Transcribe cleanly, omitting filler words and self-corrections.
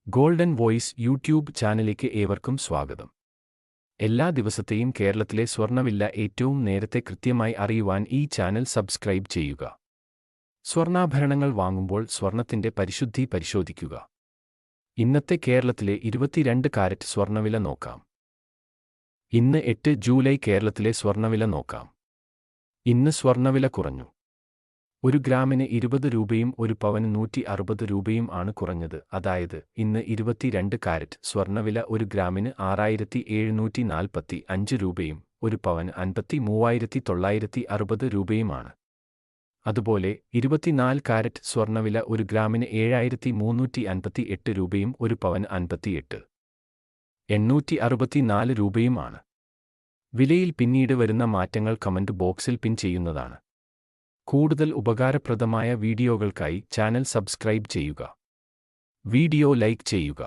Golden voice YouTube ചാനലിലേക്ക് ഏവർക്കും സ്വാഗതം. എല്ലാ ദിവസത്തെയും കേരളത്തിലെ സ്വർണ്ണവില ഏറ്റവും നേരത്തെ കൃത്യമായി അറിയുവാൻ ഈ ചാനൽ സബ്സ്ക്രൈബ് ചെയ്യുക. സ്വർണ്ണാഭരണങ്ങൾ വാങ്ങുമ്പോൾ സ്വർണ്ണത്തിന്റെ പരിശുദ്ധി പരിശോധിക്കുക. ഇന്നത്തെ കേരളത്തിലെ 22 കാരറ്റ് സ്വർണ്ണവില നോക്കാം. ഇന്ന് 8 ജൂലൈ കേരളത്തിലെ സ്വർണ്ണവില നോക്കാം. ഇന്ന് സ്വർണ്ണവില കുറഞ്ഞു. 1 ഗ്രാമിന് 20 രൂപയും 1 പവന് 160 രൂപയും ആണ് കുറഞ്ഞത്. അതായത് ഇന്ന് 22 കാരറ്റ് സ്വർണ്ണവില 1 ഗ്രാമിന് 6745 രൂപയും 1 പവന് 53,960 രൂപയുമാണ്. അതുപോലെ 24 കാരറ്റ് സ്വർണ്ണവില 1 ഗ്രാമിന് 7358 രൂപയും 1 പവന് 58,864 രൂപയുമാണ്. വിലയിൽ പിന്നീട് വരുന്ന മാറ്റങ്ങൾ കമന്റ് ബോക്സിൽ പിൻ ചെയ്യുന്നതാണ്. കൂടുതൽ ഉപകാരപ്രദമായ വീഡിയോകൾക്കായി ചാനൽ സബ്സ്ക്രൈബ് ചെയ്യുക. വീഡിയോ ലൈക്ക് ചെയ്യുക.